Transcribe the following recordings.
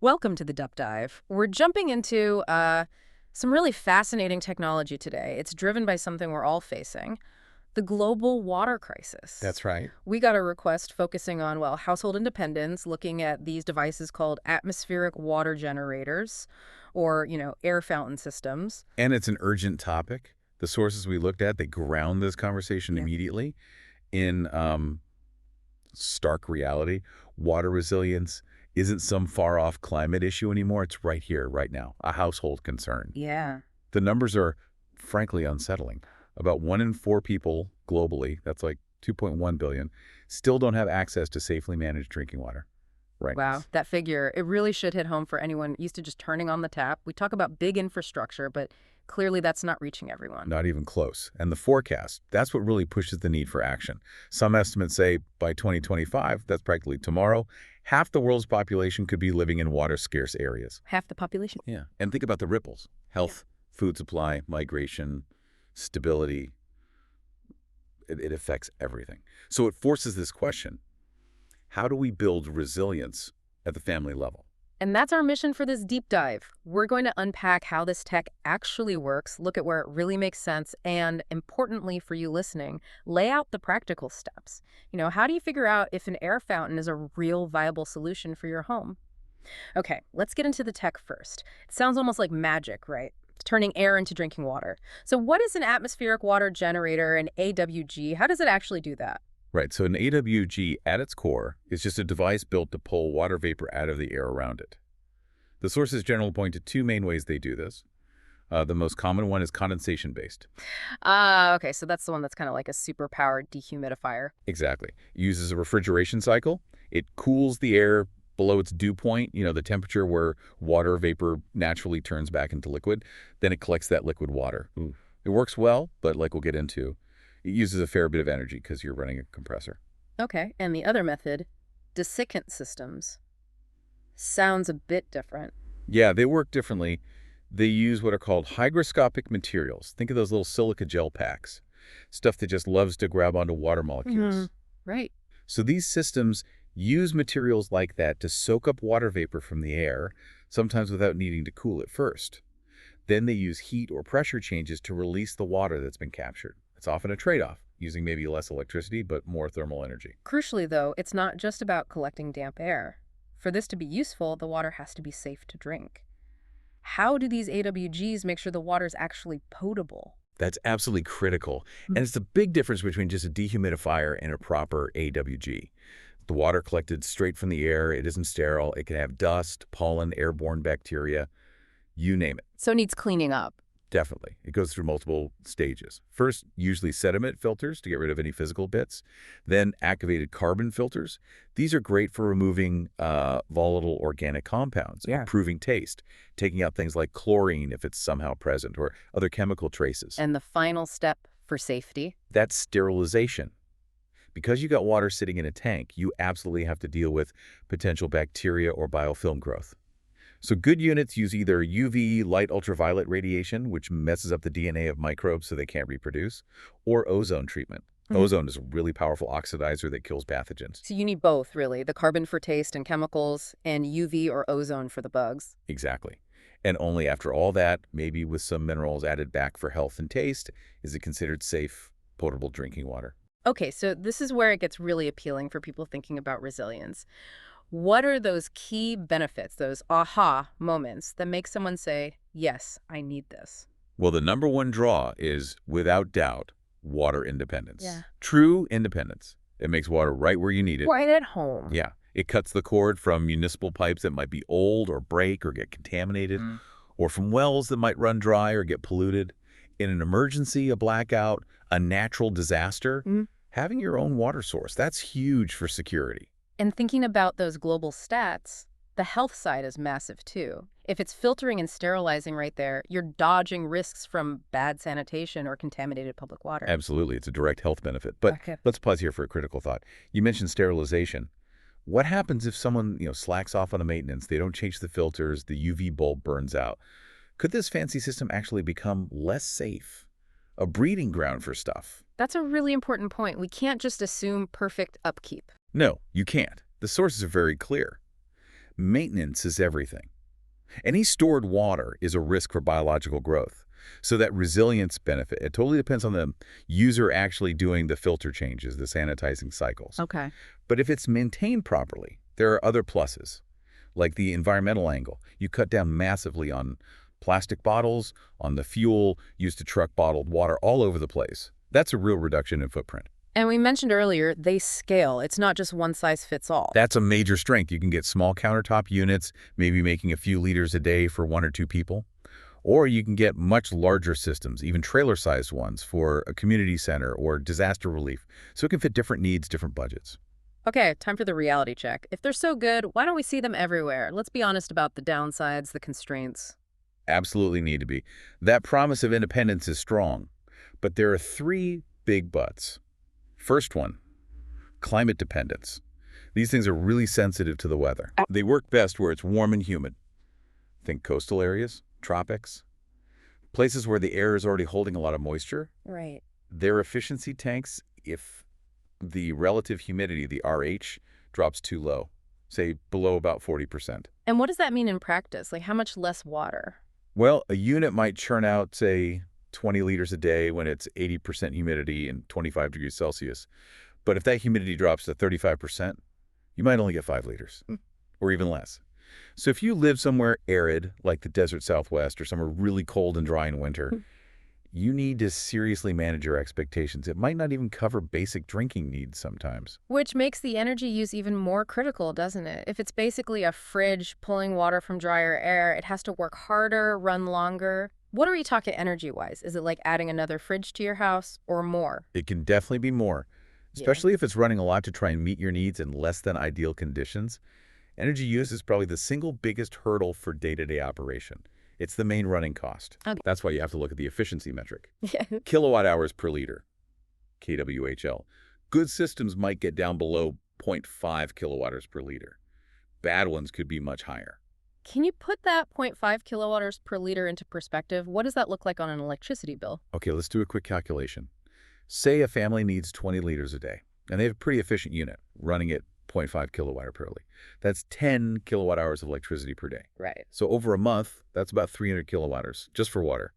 Welcome to the Dup Dive. We're jumping into some really fascinating technology today. It's driven by something we're all facing, the global water crisis. That's right. We got a request focusing on, well, household independence, looking at these devices called atmospheric water generators or, air fountain systems. And it's an urgent topic. The sources we looked at, they ground this conversation Yeah. immediately in stark reality. Water resilience isn't some far-off climate issue anymore. It's right here, right now, a household concern. Yeah. The numbers are, frankly, unsettling. About 1 in 4 people globally, that's like 2.1 billion, still don't have access to safely managed drinking water. Right. Wow, that figure, it really should hit home for anyone used to just turning on the tap. We talk about big infrastructure, but clearly that's not reaching everyone. Not even close. And the forecast, that's what really pushes the need for action. Some estimates say by 2025, that's practically tomorrow, half the world's population could be living in water-scarce areas. Half the population. Yeah. And think about the ripples. Health, food supply, migration, stability. It affects everything. So it forces this question. How do we build resilience at the family level? And that's our mission for this deep dive. We're going to unpack how this tech actually works, look at where it really makes sense, and importantly for you listening, lay out the practical steps. How do you figure out if an air fountain is a real viable solution for your home? Okay, let's get into the tech first. It sounds almost like magic, right? Turning air into drinking water. So what is an atmospheric water generator, an AWG? How does it actually do that? Right, so an AWG at its core is just a device built to pull water vapor out of the air around it. The sources generally point to 2 main ways they do this. The most common one is condensation-based. Okay, so that's the one that's kind of like a super-powered dehumidifier. Exactly. It uses a refrigeration cycle. It cools the air below its dew point, the temperature where water vapor naturally turns back into liquid. Then it collects that liquid water. It works well, but like we'll get into, it uses a fair bit of energy because you're running a compressor. Okay, and the other method, desiccant systems. Sounds a bit different. Yeah, they work differently. They use what are called hygroscopic materials. Think of those little silica gel packs, stuff that just loves to grab onto water molecules. Right. So these systems use materials like that to soak up water vapor from the air, sometimes without needing to cool it first. Then they use heat or pressure changes to release the water that's been captured. It's often a trade-off, using maybe less electricity but more thermal energy. Crucially, though, it's not just about collecting damp air. For this to be useful, the water has to be safe to drink. How do these AWGs make sure the water is actually potable? That's absolutely critical. And it's the big difference between just a dehumidifier and a proper AWG. The water collected straight from the air, it isn't sterile, it can have dust, pollen, airborne bacteria, you name it. So it needs cleaning up. Definitely. It goes through multiple stages. First, usually sediment filters to get rid of any physical bits. Then activated carbon filters. These are great for removing volatile organic compounds, improving taste, taking out things like chlorine if it's somehow present, or other chemical traces. And the final step for safety? That's sterilization. Because you got water sitting in a tank, you absolutely have to deal with potential bacteria or biofilm growth. So good units use either UV, light ultraviolet radiation, which messes up the DNA of microbes so they can't reproduce, or ozone treatment. Ozone is a really powerful oxidizer that kills pathogens. So you need both, really, the carbon for taste and chemicals, and UV or ozone for the bugs. Exactly. And only after all that, maybe with some minerals added back for health and taste, is it considered safe, potable drinking water. Okay, so this is where it gets really appealing for people thinking about resilience. What are those key benefits, those aha moments that make someone say, yes, I need this? Well, the number one draw is, without doubt, water independence. Yeah. True independence. It makes water right where you need it. Right at home. Yeah. It cuts the cord from municipal pipes that might be old or break or get contaminated, or from wells that might run dry or get polluted. In an emergency, a blackout, a natural disaster, having your own water source, that's huge for security. And thinking about those global stats, the health side is massive too. If it's filtering and sterilizing right there, you're dodging risks from bad sanitation or contaminated public water. Absolutely. It's a direct health benefit. But let's pause here for a critical thought. You mentioned sterilization. What happens if someone, slacks off on the maintenance, they don't change the filters, the UV bulb burns out? Could this fancy system actually become less safe? A breeding ground for stuff? That's a really important point. We can't just assume perfect upkeep. No, you can't. The sources are very clear. Maintenance is everything. Any stored water is a risk for biological growth. So that resilience benefit, it totally depends on the user actually doing the filter changes, the sanitizing cycles. Okay. But if it's maintained properly, there are other pluses, like the environmental angle. You cut down massively on plastic bottles, on the fuel used to truck bottled water all over the place. That's a real reduction in footprint. And we mentioned earlier, they scale. It's not just one size fits all. That's a major strength. You can get small countertop units, maybe making a few liters a day for 1 or 2 people. Or you can get much larger systems, even trailer-sized ones for a community center or disaster relief. So it can fit different needs, different budgets. Okay, time for the reality check. If they're so good, why don't we see them everywhere? Let's be honest about the downsides, the constraints. Absolutely need to be. That promise of independence is strong. But there are 3 big buts. First one, climate dependence. These things are really sensitive to the weather. They work best where it's warm and humid. Think coastal areas, tropics, places where the air is already holding a lot of moisture. Right. Their efficiency tanks if the relative humidity, the RH, drops too low, say below about 40%. And what does that mean in practice? Like how much less water? Well, a unit might churn out, say, 20 liters a day when it's 80% humidity and 25 degrees Celsius. But if that humidity drops to 35%, you might only get 5 liters or even less. So if you live somewhere arid, like the desert Southwest, or somewhere really cold and dry in winter, you need to seriously manage your expectations. It might not even cover basic drinking needs sometimes. Which makes the energy use even more critical, doesn't it? If it's basically a fridge pulling water from drier air, it has to work harder, run longer. What are we talking energy-wise? Is it like adding another fridge to your house or more? It can definitely be more, especially if it's running a lot to try and meet your needs in less than ideal conditions. Energy use is probably the single biggest hurdle for day-to-day operation. It's the main running cost. Okay. That's why you have to look at the efficiency metric. Yeah. Kilowatt hours per liter, kWhl. Good systems might get down below 0.5 kilowatt hours per liter. Bad ones could be much higher. Can you put that zero point 0.5 kilowatt hours per liter into perspective? What does that look like on an electricity bill? Okay, let's do a quick calculation. Say a family needs 20 liters a day, and they have a pretty efficient unit running at 0.5 kilowatt hour per liter. That's 10 kilowatt hours of electricity per day. Right. So over a month, that's about 300 kilowatt hours just for water.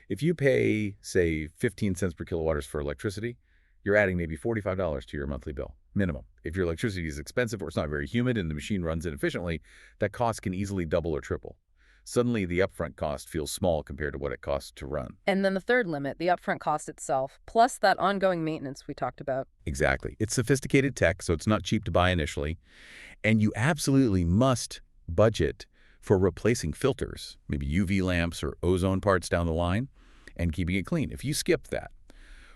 If you pay, say, 15 cents per kilowatt hours for electricity, you're adding maybe $45 to your monthly bill, minimum. If your electricity is expensive or it's not very humid and the machine runs inefficiently, that cost can easily double or triple. Suddenly, the upfront cost feels small compared to what it costs to run. And then the third limit, the upfront cost itself, plus that ongoing maintenance we talked about. Exactly. It's sophisticated tech, so it's not cheap to buy initially. And you absolutely must budget for replacing filters, maybe UV lamps or ozone parts down the line, and keeping it clean. If you skip that,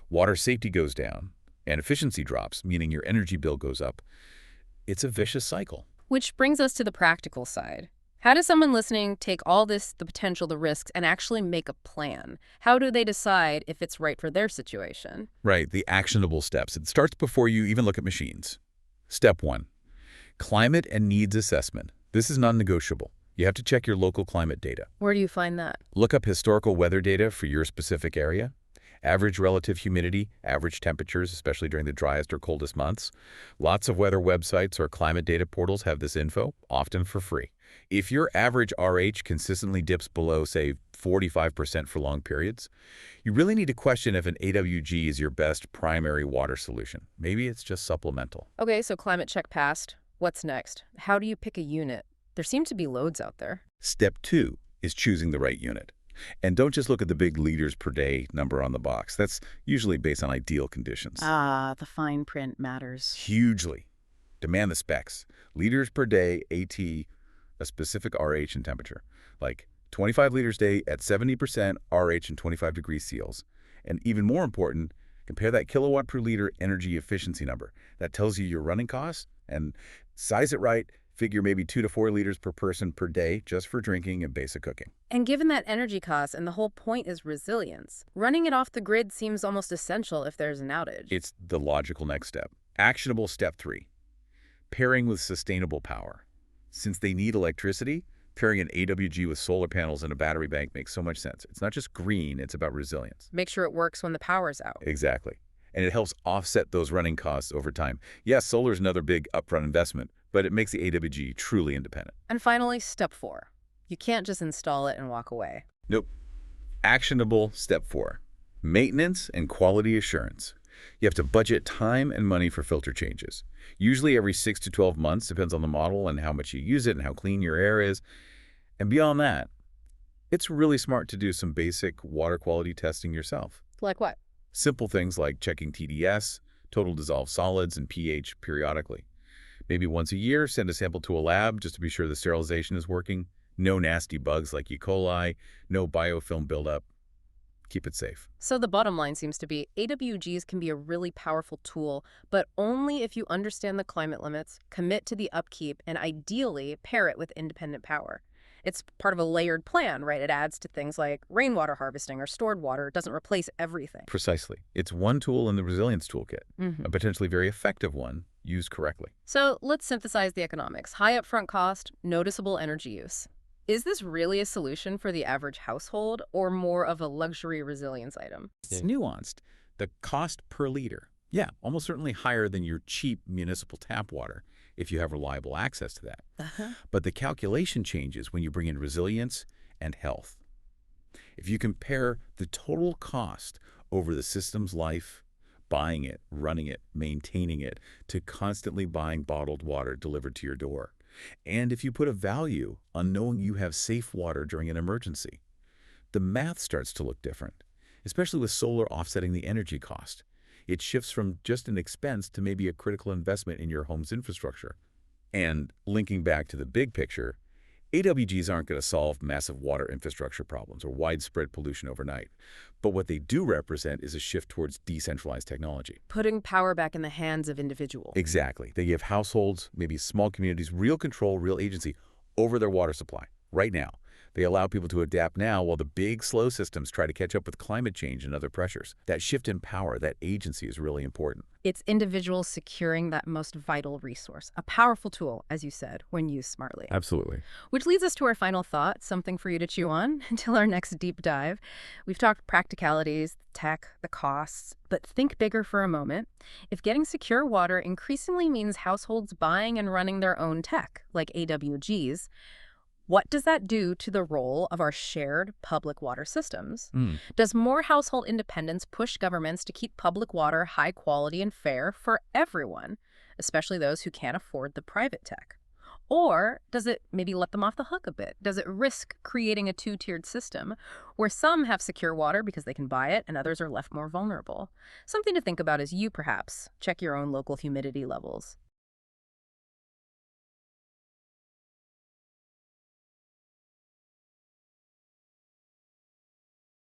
water safety goes down and efficiency drops, meaning your energy bill goes up. It's a vicious cycle. Which brings us to the practical side. How does someone listening take all this, the potential, the risks, and actually make a plan? How do they decide if it's right for their situation? Right, the actionable steps. It starts before you even look at machines. Step 1, climate and needs assessment. This is non-negotiable. You have to check your local climate data. Where do you find that? Look up historical weather data for your specific area. Average relative humidity, average temperatures, especially during the driest or coldest months. Lots of weather websites or climate data portals have this info, often for free. If your average RH consistently dips below, say, 45% for long periods, you really need to question if an AWG is your best primary water solution. Maybe it's just supplemental. Okay, so climate check passed. What's next? How do you pick a unit? There seem to be loads out there. Step 2 is choosing the right unit. And don't just look at the big liters per day number on the box. That's usually based on ideal conditions. Ah, the fine print matters. Hugely. Demand the specs. Liters per day, AT, a specific RH and temperature. Like 25 liters a day at 70% RH and 25 degrees Celsius. And even more important, compare that kilowatt per liter energy efficiency number. That tells you your running costs, and size it right. Figure maybe 2 to 4 liters per person per day just for drinking and basic cooking. And given that energy cost, and the whole point is resilience, running it off the grid seems almost essential if there's an outage. It's the logical next step. Actionable step 3, pairing with sustainable power. Since they need electricity, pairing an AWG with solar panels and a battery bank makes so much sense. It's not just green, it's about resilience. Make sure it works when the power's out. Exactly. And it helps offset those running costs over time. Yes, solar is another big upfront investment, but it makes the AWG truly independent. And finally, step 4. You can't just install it and walk away. Nope. Actionable step 4. Maintenance and quality assurance. You have to budget time and money for filter changes. Usually every 6 to 12 months, depends on the model and how much you use it and how clean your air is. And beyond that, it's really smart to do some basic water quality testing yourself. Like what? Simple things like checking TDS, total dissolved solids, and pH periodically. Maybe once a year, send a sample to a lab just to be sure the sterilization is working. No nasty bugs like E. coli, no biofilm buildup. Keep it safe. So the bottom line seems to be AWGs can be a really powerful tool, but only if you understand the climate limits, commit to the upkeep, and ideally pair it with independent power. It's part of a layered plan, right? It adds to things like rainwater harvesting or stored water. It doesn't replace everything. Precisely. It's one tool in the resilience toolkit, a potentially very effective one used correctly. So let's synthesize the economics. High upfront cost, noticeable energy use. Is this really a solution for the average household or more of a luxury resilience item? It's nuanced. The cost per liter, yeah, almost certainly higher than your cheap municipal tap water if you have reliable access to that. But the calculation changes when you bring in resilience and health. If you compare the total cost over the system's life, buying it, running it, maintaining it, to constantly buying bottled water delivered to your door, and if you put a value on knowing you have safe water during an emergency, the math starts to look different, especially with solar offsetting the energy cost. It shifts from just an expense to maybe a critical investment in your home's infrastructure. And linking back to the big picture, AWGs aren't going to solve massive water infrastructure problems or widespread pollution overnight. But what they do represent is a shift towards decentralized technology. Putting power back in the hands of individuals. Exactly. They give households, maybe small communities, real control, real agency over their water supply right now. They allow people to adapt now while the big, slow systems try to catch up with climate change and other pressures. That shift in power, that agency is really important. It's individuals securing that most vital resource. A powerful tool, as you said, when used smartly. Absolutely. Which leads us to our final thought, something for you to chew on until our next deep dive. We've talked practicalities, tech, the costs, but think bigger for a moment. If getting secure water increasingly means households buying and running their own tech, like AWGs, what does that do to the role of our shared public water systems? Does more household independence push governments to keep public water high quality and fair for everyone, especially those who can't afford the private tech? Or does it maybe let them off the hook a bit? Does it risk creating a two-tiered system where some have secure water because they can buy it and others are left more vulnerable? Something to think about as you, perhaps, check your own local humidity levels.